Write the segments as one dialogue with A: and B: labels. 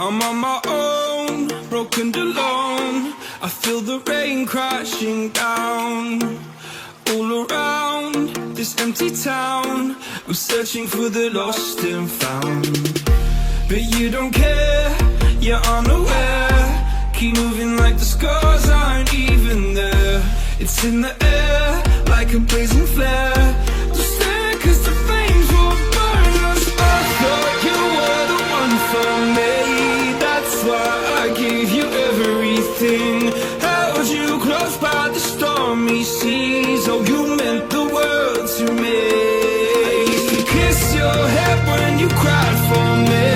A: I'm on my own, broken alone. I feel the rain crashing down all around this empty town. I'm searching for the lost and found, but you don't care, you're unaware. Keep moving like the scars aren't even there. It's in the air like a blazing flare. Just stare 'cause the flames will burn us. I thought you were the one for me. That's why I gave you everything. Held you close by the stormy seas. Oh, you meant the world to me. I used to kiss your head when you cried for me.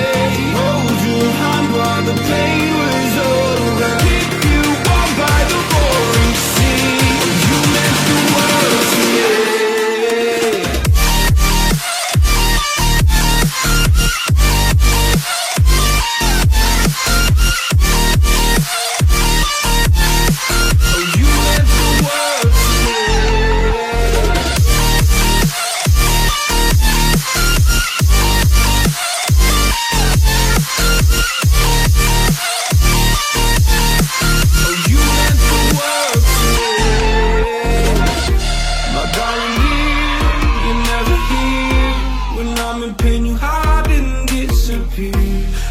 A: Hold your hand while the pain was over. Keep you warm by the roaring sea. You meant the world to me.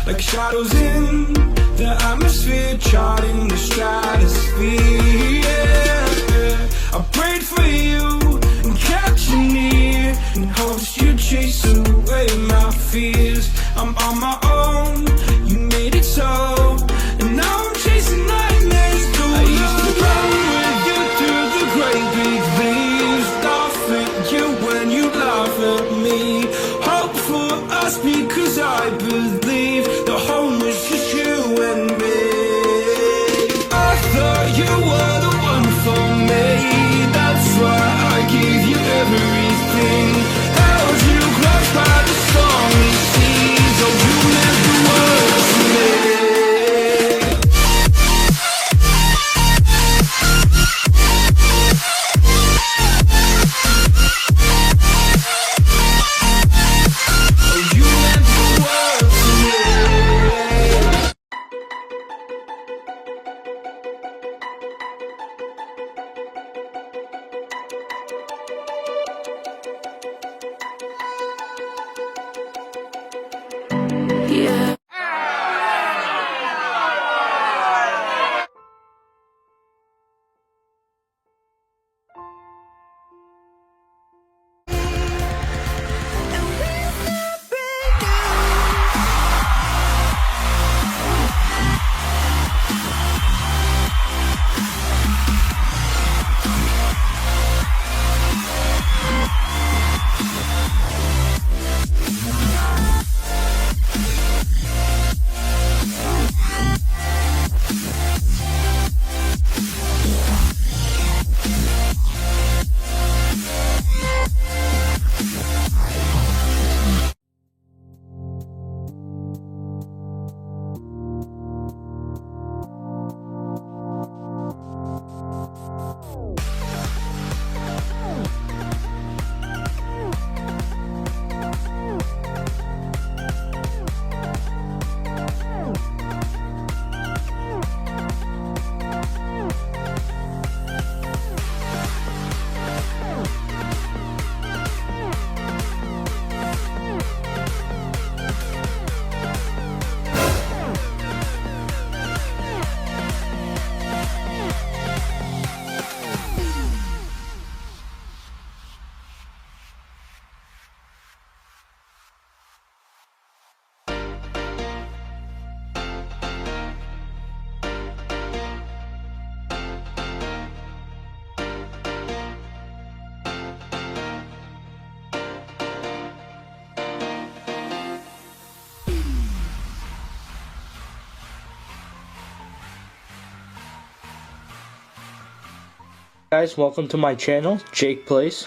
A: Like shadows in the atmosphere, charting the stratosphere. Yeah. I prayed for you and kept you near, in hopes you'd chase away my fears. I'm on my own, you made it so, and now I'm chasing nightmares through. I used to run with you through the great big leaves, laugh at you when you laugh at me. Hope for us because I believe the home is just you and me. I thought you were the one for me. That's why I gave you everything. Held you close by the stormy seas. Oh, you meant the world to me. Yeah.
B: Guys, welcome to my channel, Jake Plays.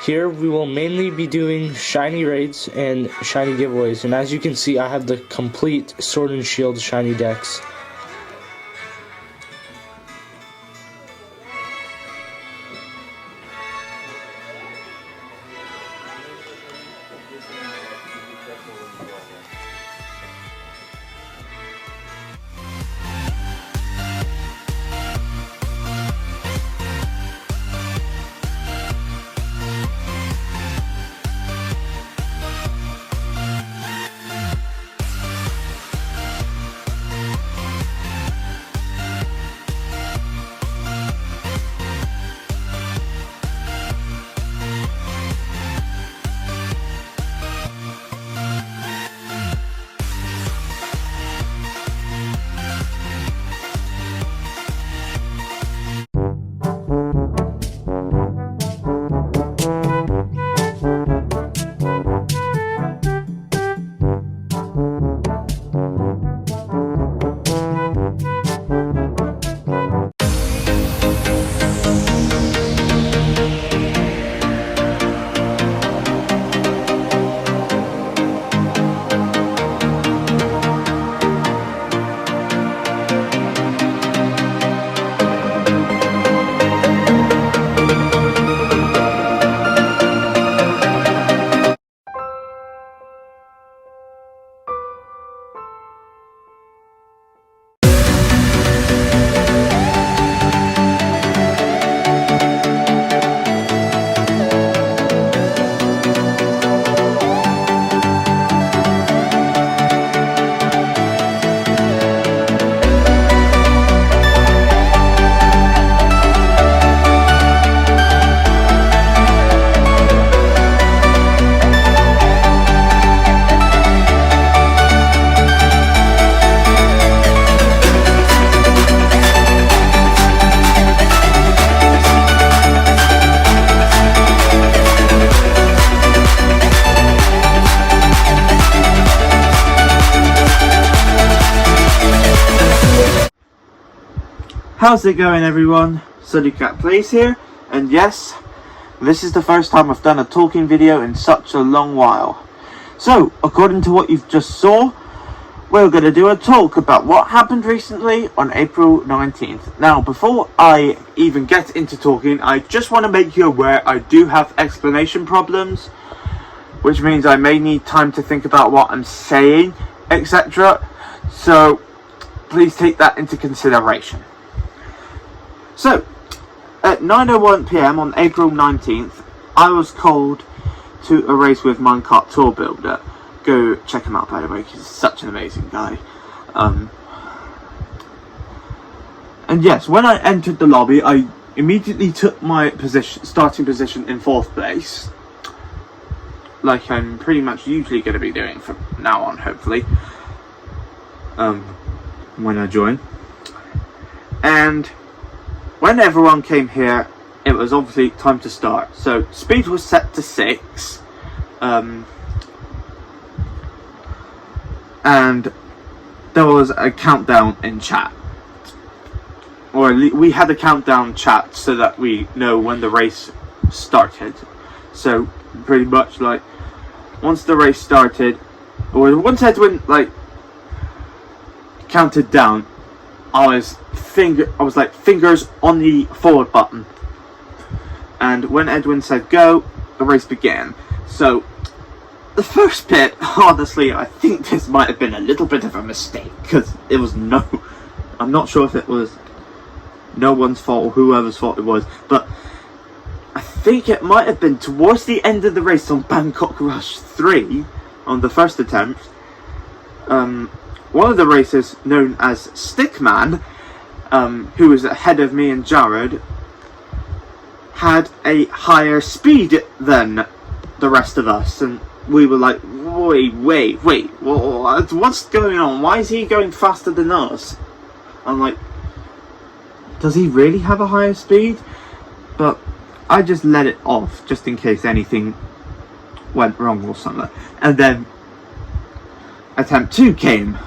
B: Here we will mainly be doing shiny raids and shiny giveaways, and as you can see I have the complete Sword and Shield shiny decks.
C: How's it going, everyone? Cat Plays here, and yes, this is the first time I've done a talking video in such a long while. So, according to what you've just saw, we're going to do a talk about what happened recently on April 19th. Now, before I even get into talking, I just want to make you aware I do have explanation problems, which means I may need time to think about what I'm saying, etc. So, please take that into consideration. So, at 9:01 PM on April 19th, I was called to a race with Kart Tour Builder. Go check him out, by the way, because he's such an amazing guy. And yes, when I entered the lobby, I immediately took my starting position in 4th place, like I'm pretty much usually going to be doing from now on, hopefully, when I join. And when everyone came here, it was obviously time to start. So speed was set to 6, and there was a countdown in chat, or we had a countdown chat so that we know when the race started. So pretty much like once the race started, or once Edwin like counted down, I was like fingers on the forward button, and when Edwin said go, the race began. So the first bit, honestly, I think this might have been a little bit of a mistake, because it was I'm not sure if it was no one's fault or whoever's fault it was, but I think it might have been towards the end of the race on Bangkok Rush 3, on the first attempt. One of the racers, known as Stickman, who was ahead of me and Jared, had a higher speed than the rest of us, and we were like, wait, what's going on? Why is he going faster than us? I'm like, does he really have a higher speed? But I just let it off, just in case anything went wrong or something. And then attempt 2 came.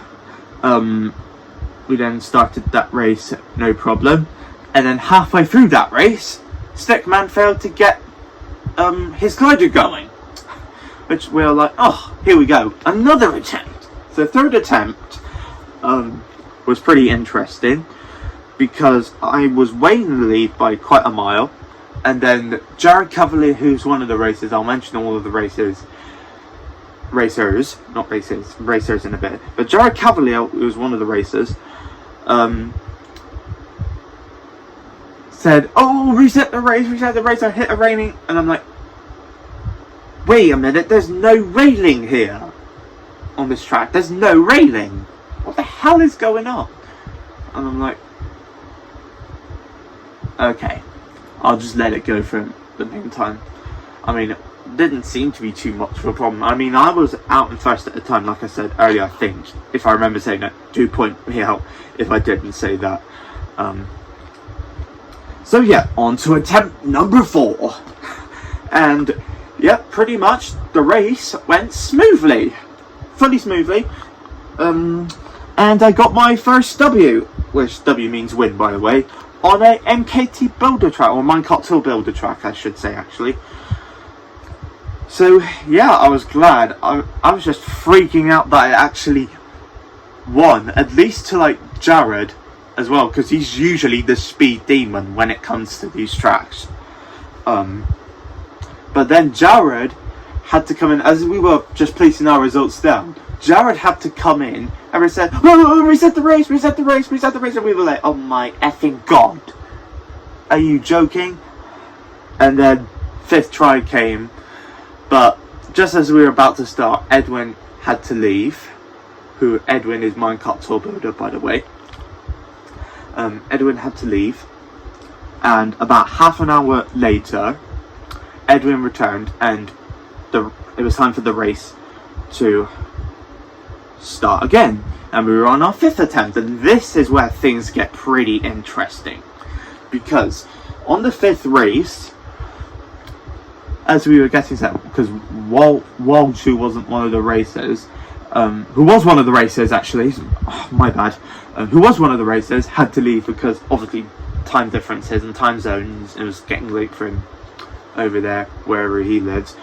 C: We then started that race, no problem. And then halfway through that race, Stickman failed to get his glider going, which we were like, oh, here we go, another attempt. The third attempt was pretty interesting, because I was way in the lead by quite a mile, and then Jared Cavalier, who's one of the racers, I'll mention all of the racers in a bit, but Jared Cavalier, who was one of the racers, said, oh, reset the race, I hit a railing. And I'm like, wait a minute, there's no railing here on this track, there's no railing, what the hell is going on? And I'm like, okay, I'll just let it go for the meantime. I mean, it didn't seem to be too much of a problem. I mean, I was out in first at the time, like I said earlier, I think, if I remember saying that. Do point me out if I didn't say that. So yeah, on to attempt number 4. And yeah, pretty much the race went smoothly, fully smoothly. And I got my first W, which W means win, by the way, on a MKT builder track, or Kart Tour builder track, I should say, actually. So yeah, I was glad. I was just freaking out that I actually won, at least to like Jared as well, because he's usually the speed demon when it comes to these tracks. But then Jared had to come in, as we were just placing our results down, Jared had to come in and we said, oh, reset the race, and we were like, oh my effing god, are you joking? And then 5th try came, but just as we were about to start, Edwin had to leave. Edwin is Kart Tour Builder, by the way. Edwin had to leave, and about half an hour later, Edwin returned, and it was time for the race to start again. And we were on our 5th attempt, and this is where things get pretty interesting, because on the 5th race, as we were getting set, because Walshu wasn't one of the racers, who was one of the racers actually, oh, my bad, who was one of the racers, had to leave because obviously time differences and time zones. It was getting late for him over there, wherever he lives.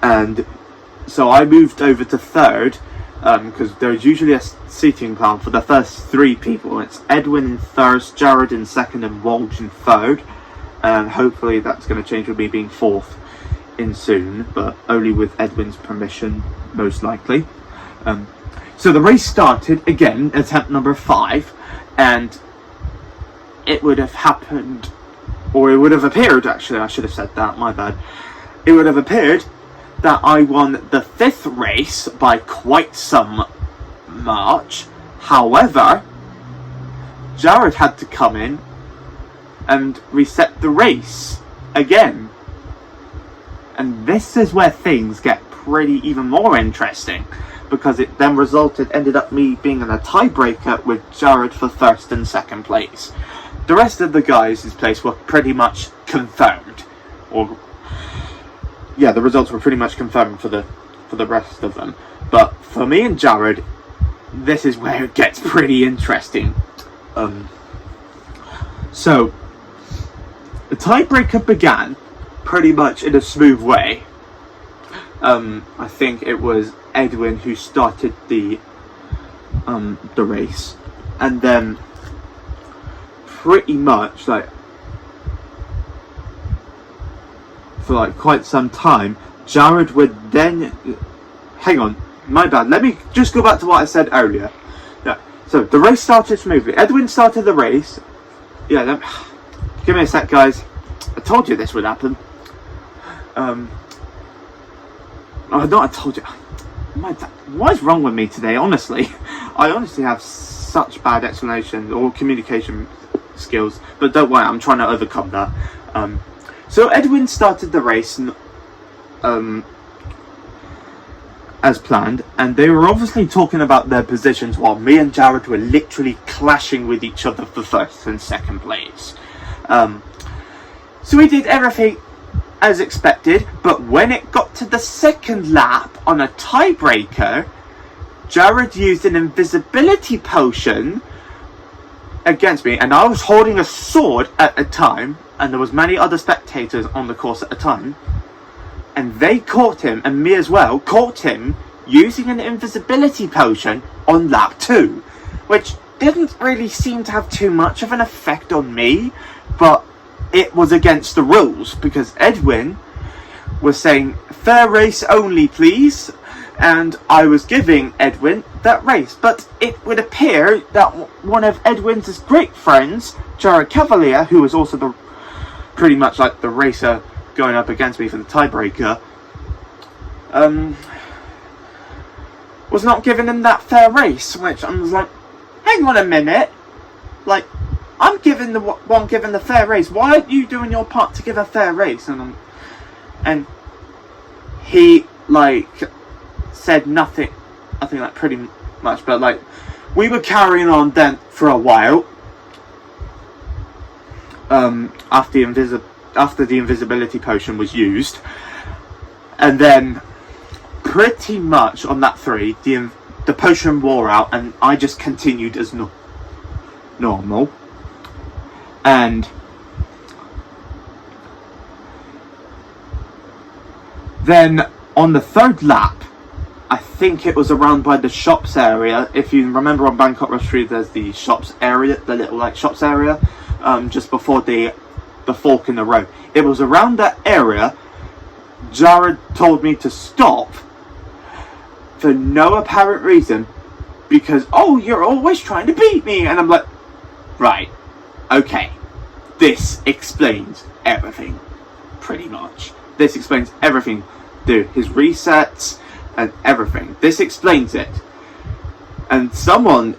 C: And so I moved over to third, because there's usually a seating plan for the first 3 people. It's Edwin in first, Jared in second, and Walsh in third. And hopefully that's going to change with me being fourth in soon, but only with Edwin's permission, most likely. So the race started again, attempt number 5, and it would have happened, or it would have appeared, actually, I should have said that, my bad. It would have appeared that I won the 5th race by quite some march. However, Jared had to come in and reset the race again. And this is where things get pretty even more interesting, because it then ended up me being in a tiebreaker with Jared for first and second place. The rest of the guys' place were pretty much confirmed, or yeah, the results were pretty much confirmed for the rest of them. But for me and Jared, this is where it gets pretty interesting. So the tiebreaker began pretty much in a smooth way. I think it was Edwin who started the race, and then pretty much for quite some time, Jared would then, hang on, my bad, let me just go back to what I said earlier. Yeah, so the race started smoothly. Edwin started the race. Yeah, give me a sec, guys. I told you this would happen. I told you. What is wrong with me today, honestly? I honestly have such bad explanation or communication skills, but don't worry, I'm trying to overcome that. So Edwin started the race as planned, and they were obviously talking about their positions while me and Jared were literally clashing with each other for first and second place. So we did everything as expected, but when it got to the second lap on a tiebreaker, Jared used an invisibility potion against me, and I was holding a sword at the time, and there was many other spectators on the course at the time, and they caught him, and me as well, caught him using an invisibility potion on lap 2, which didn't really seem to have too much of an effect on me, but it was against the rules, because Edwin was saying, fair race only please, and I was giving Edwin that race. But it would appear that one of Edwin's great friends, Jared Cavalier, who was also pretty much like the racer going up against me for the tiebreaker, was not giving him that fair race, which I was like, hang on a minute, like, I'm giving the one giving the fair race. Why aren't you doing your part to give a fair race? And he said nothing. I think pretty much, but we were carrying on then for a while. After the invisibility potion was used, and then pretty much on that 3, the potion wore out, and I just continued as normal. And then on the 3rd lap, I think it was around by the shops area. If you remember, on Bangkok Rush Street, there's the shops area, the little shops area, just before the fork in the road. It was around that area. Jared told me to stop for no apparent reason, because, oh, you're always trying to beat me. And I'm like, right, okay, this explains everything, pretty much. This explains everything, dude, his resets and everything. This explains it. And someone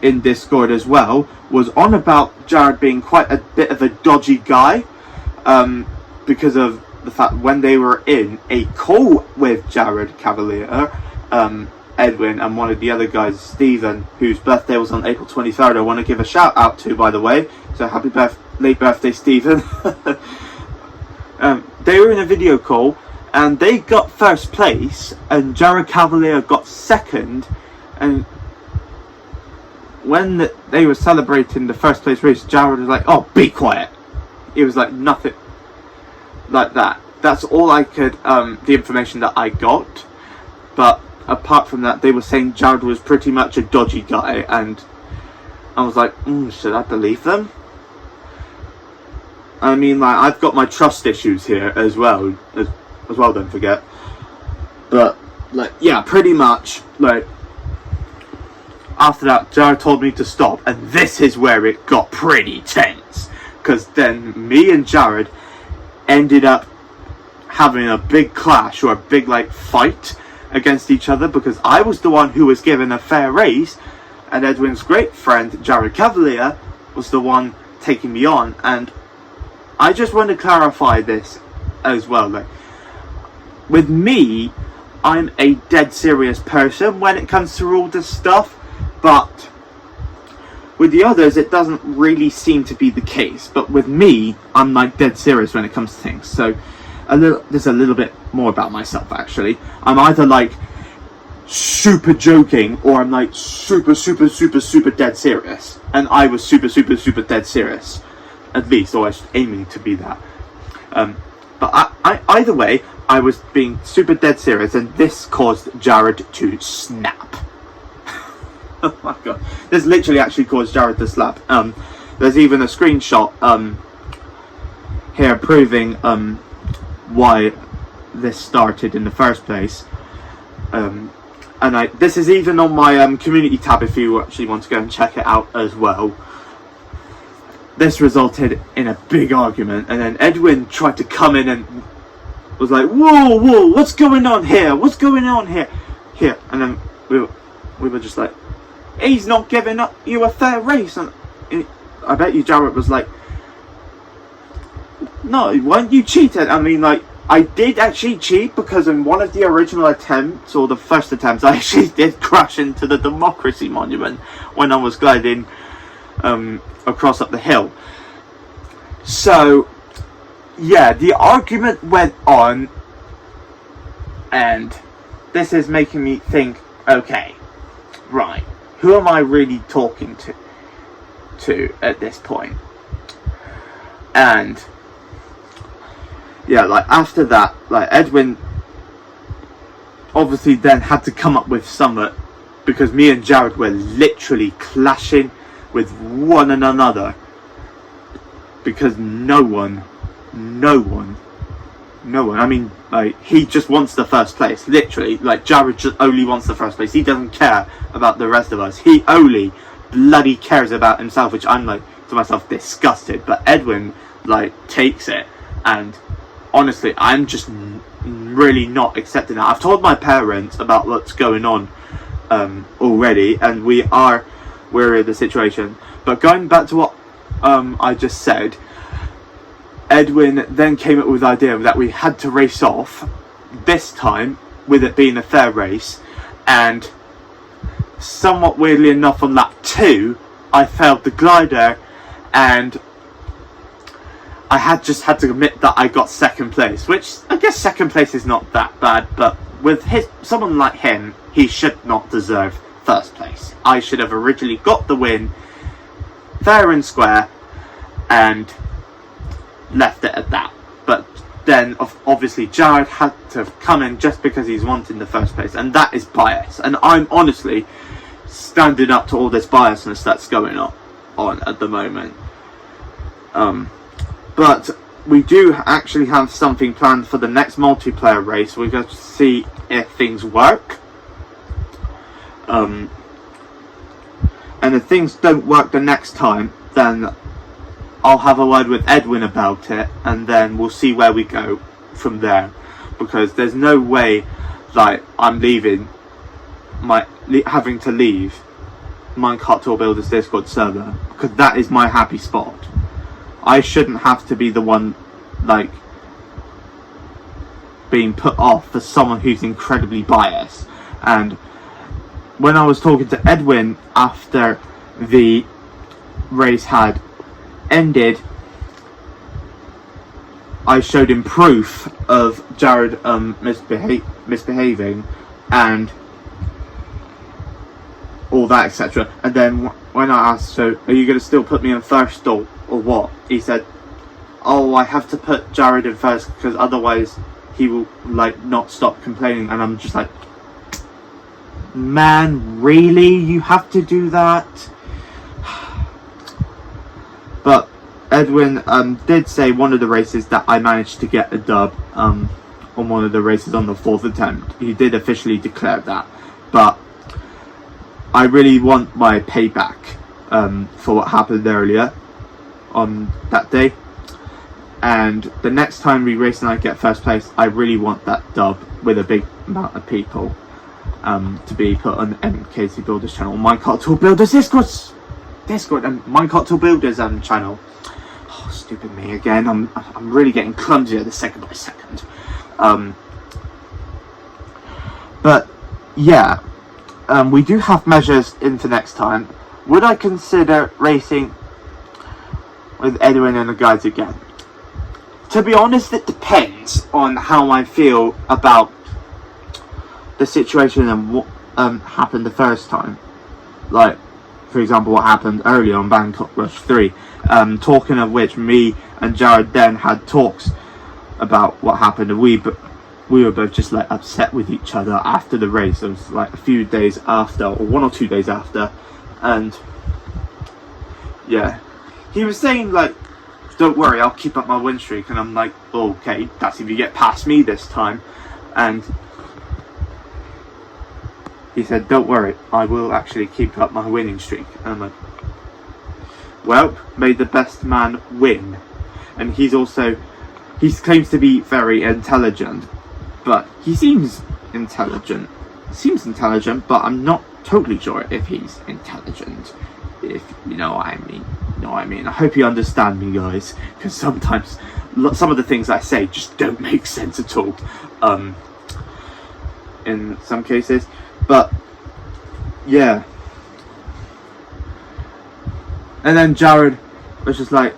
C: in Discord as well was on about Jared being quite a bit of a dodgy guy, because of the fact when they were in a call with Jared Cavalier, Edwin and one of the other guys, Stephen, whose birthday was on April 23rd, I want to give a shout out to, by the way, so late birthday, Stephen. They were in a video call, and they got first place, and Jared Cavalier got second. And when they were celebrating the first place race, Jared was like, "Oh, be quiet." It was like nothing like that. That's all I could, the information that I got. But apart from that, they were saying Jared was pretty much a dodgy guy, and I was like, should I believe them? I mean, like, I've got my trust issues here as well, don't forget. But, like, yeah, pretty much, like, after that, Jared told me to stop, and this is where it got pretty tense. Because then me and Jared ended up having a big clash, or a big, like, fight against each other, because I was the one who was given a fair race, and Edwin's great friend, Jared Cavalier, was the one taking me on. And I just want to clarify this as well. Like, with me, I'm a dead serious person when it comes to all this stuff, but with the others, it doesn't really seem to be the case. But with me, I'm like dead serious when it comes to things. So there's a little bit more about myself, actually. I'm either like super joking, or I'm like super dead serious. And I was super dead serious, at least, or I was aiming to be that. But I either way, I was being super dead serious, and this caused Jared to snap. Oh my god, this literally actually caused Jared to slap. There's even a screenshot here proving why this started in the first place. And this is even on my community tab if you actually want to go and check it out as well. This resulted in a big argument, and then Edwin tried to come in and was like, whoa, what's going on here? What's going on here? And then we were just like, he's not giving up you a fair race. And I bet you Jared was like, no, weren't you cheated? I mean, like, I did actually cheat, because in one of the original attempts, or the first attempts, I actually did crash into the Democracy Monument when I was gliding across up the hill. So, yeah, the argument went on, and this is making me think, okay, right, who am I really talking to at this point? And yeah, like, after that, like, Edwin obviously then had to come up with something, because me and Jared were literally clashing with one another, because no one, I mean, like, he just wants the first place, literally. Like, Jared just only wants the first place. He doesn't care about the rest of us. He only bloody cares about himself, which I'm, like, to myself, disgusted. But Edwin, like, takes it, and honestly, I'm just really not accepting that. I've told my parents about what's going on already, and we're in the situation. But going back to what I just said, Edwin then came up with the idea that we had to race off, this time with it being a fair race, and somewhat weirdly enough on lap 2, I failed the glider, and I just had to admit that I got second place, which I guess second place is not that bad, but with someone like him, he should not deserve first place. I should have originally got the win, fair and square, and left it at that. But then obviously Jared had to come in just because he's wanting the first place, and that is bias. And I'm honestly standing up to all this biasness that's going on at the moment. But we do actually have something planned for the next multiplayer race. We're going to see if things work. And if things don't work the next time, then I'll have a word with Edwin about it, and then we'll see where we go from there. Because there's no way, like, I'm having to leave Minecraft Tour Builders Discord server, because that is my happy spot. I shouldn't have to be the one, like, being put off for someone who's incredibly biased. And when I was talking to Edwin after the race had ended, I showed him proof of Jared misbehaving and all that, etc. And then when I asked, so are you going to still put me in first or what? He said, oh, I have to put Jared in first because otherwise he will like not stop complaining. And I'm just like, man, really? You have to do that? But Edwin did say one of the races that I managed to get a dub on one of the races on the 4th attempt. He did officially declare that. But I really want my payback for what happened earlier on that day. And the next time we race and I get first place, I really want that dub with a big amount of people to be put on MKC Builders channel, Minecraft Tool Builders Discord and Minecraft Tool Builders channel. Oh, stupid me again. I'm really getting clumsier the second by second. But yeah, we do have measures in for next time. Would I consider racing with Edwin and the guys again? To be honest, it depends on how I feel about the situation and what happened the first time. Like, for example, what happened earlier on Bangkok Rush 3. Talking of which, me and Jared then had talks about what happened, and we were both just like upset with each other after the race. It was like a few days after, or 1 or 2 days after, and yeah, he was saying like, don't worry, I'll keep up my win streak, and I'm like, okay, that's if you get past me this time. And he said, don't worry, I will actually keep up my winning streak. And I'm like, well, may the best man win. And he claims to be very intelligent, but he seems intelligent. But I'm not totally sure if he's intelligent, if you know what I mean. I hope you understand me, guys, because sometimes some of the things I say just don't make sense at all in some cases. But yeah, and then Jared was just like,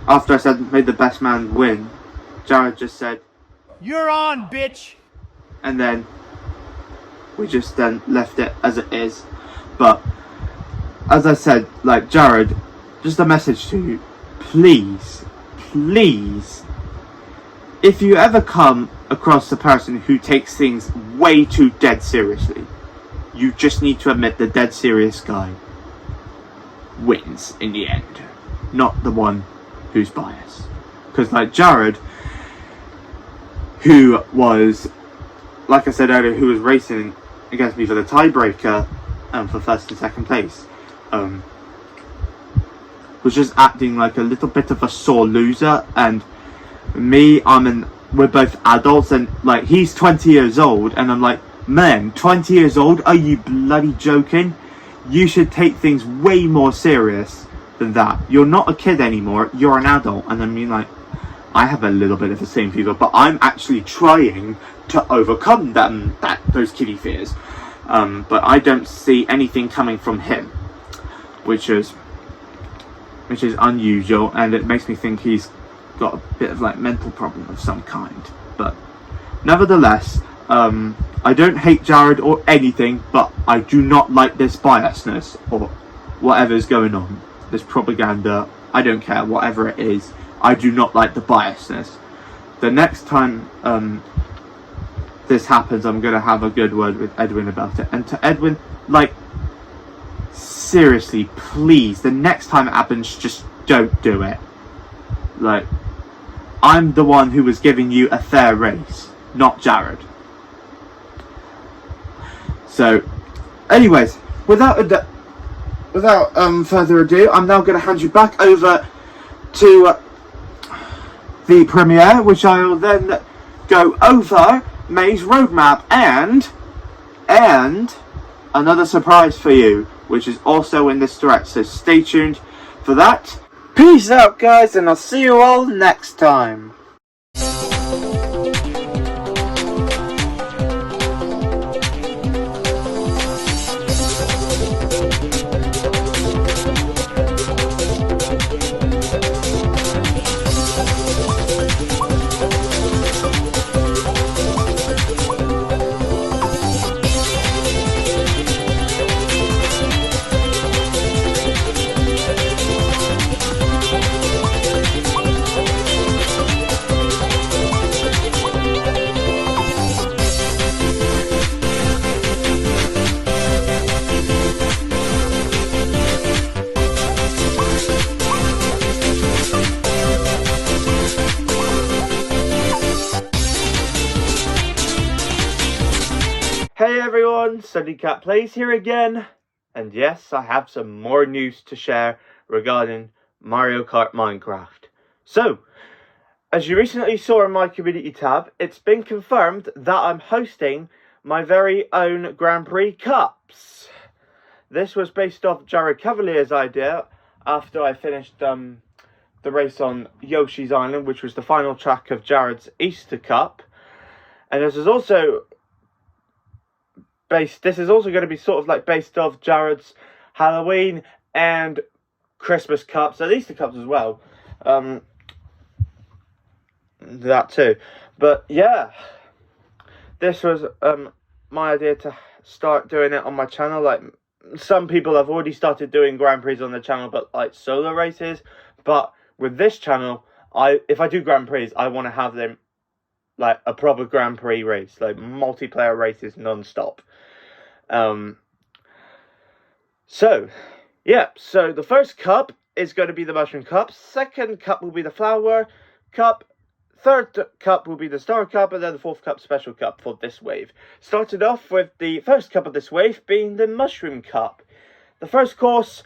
C: after I said made the best man win, Jared just said, "You're on, bitch," and then we just then left it as it is. But as I said, like, Jared, just a message to you, please, if you ever come across a person who takes things way too dead seriously, you just need to admit the dead serious guy wins in the end, not the one who's biased. Because like Jared, who was, like I said earlier, who was racing against me for the tiebreaker for first and second place, was just acting like a little bit of a sore loser. And me, we're both adults, and like, he's 20 years old, and I'm like, man, 20 years old? Are you bloody joking? You should take things way more serious than that. You're not a kid anymore, you're an adult. And I mean, like, I have a little bit of the same fever, but I'm actually trying to overcome those kiddie fears. But I don't see anything coming from him, which is unusual, and it makes me think he's got a bit of like mental problem of some kind. But nevertheless, I don't hate Jared or anything, but I do not like this biasness or whatever's going on, this propaganda. I don't care, whatever it is, I do not like the biasness. The next time this happens, I'm gonna have a good word with Edwin about it. And to Edwin, like, seriously, please, the next time it happens, just don't do it. Like, I'm the one who was giving you a fair race, not Jared. So, anyways, without further ado, I'm now going to hand you back over to the premiere, which I will then go over May's roadmap and another surprise for you, which is also in this direct, so stay tuned for that. Peace out, guys, and I'll see you all next time. Hey everyone, Cat Plays here again, and yes, I have some more news to share regarding Mario Kart Minecraft. So, as you recently saw in my community tab, it's been confirmed that I'm hosting my very own Grand Prix Cups. This was based off Jared Cavalier's idea after I finished the race on Yoshi's Island, which was the final track of Jared's Easter Cup. And this is also going to be sort of like based off Jared's Halloween and Christmas Cups, and Easter Cups as well. That too. But yeah, this was my idea to start doing it on my channel. Like, some people have already started doing Grand Prix on the channel, but like solo races. But with this channel, if I do Grand Prix, I want to have them like a proper Grand Prix race, like multiplayer races non-stop. So the first cup is going to be the Mushroom Cup. Second cup will be the Flower Cup. Third cup will be the Star Cup, and then the fourth cup, Special Cup for this wave. Started off with the first cup of this wave being the Mushroom Cup. The first course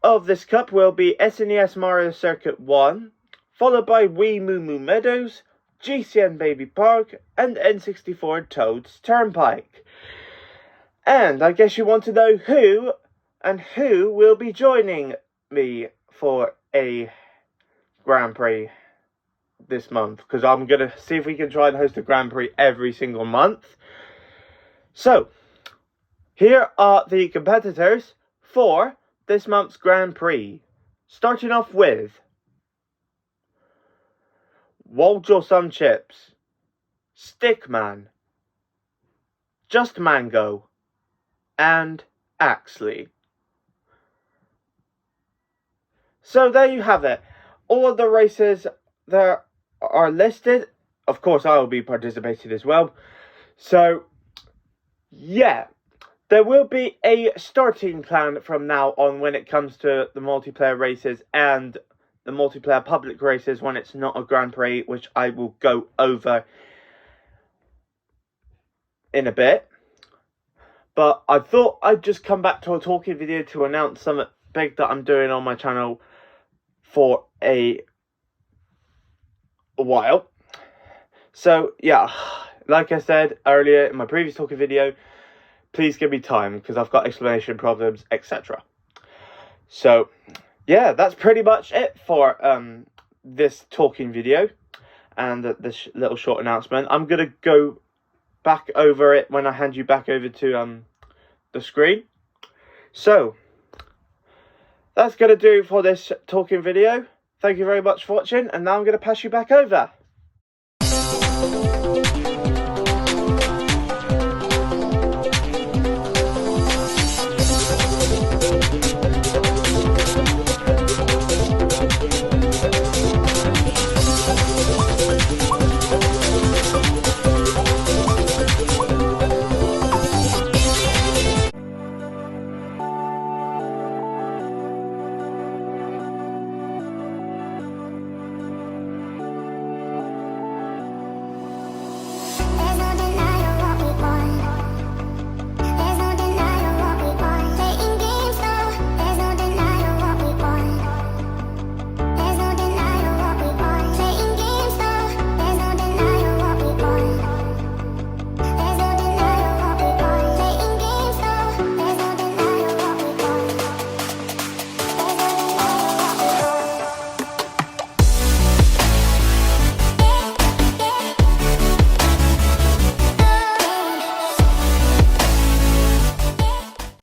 C: of this cup will be SNES Mario Circuit 1, followed by Wii Moo Moo Meadows, GCN Baby Park, and N64 Toad's Turnpike. And I guess you want to know who will be joining me for a Grand Prix this month, because I'm going to see if we can try and host a Grand Prix every single month. So, here are the competitors for this month's Grand Prix. Starting off with Waljo Sun Chips, Stickman, Just Mango, and Axley. So there you have it. All of the races there are listed. Of course, I will be participating as well. So, yeah. There will be a starting plan from now on when it comes to the multiplayer races and the multiplayer public races when it's not a Grand Prix, which I will go over in a bit. But I thought I'd just come back to a talking video to announce something big that I'm doing on my channel for a while. So yeah, like I said earlier in my previous talking video, please give me time because I've got explanation problems, etc. So yeah, that's pretty much it for this talking video and this little short announcement. I'm gonna go back over it when I hand you back over to the screen. So that's gonna do for this talking video. Thank you very much for watching, and now I'm gonna pass you back over.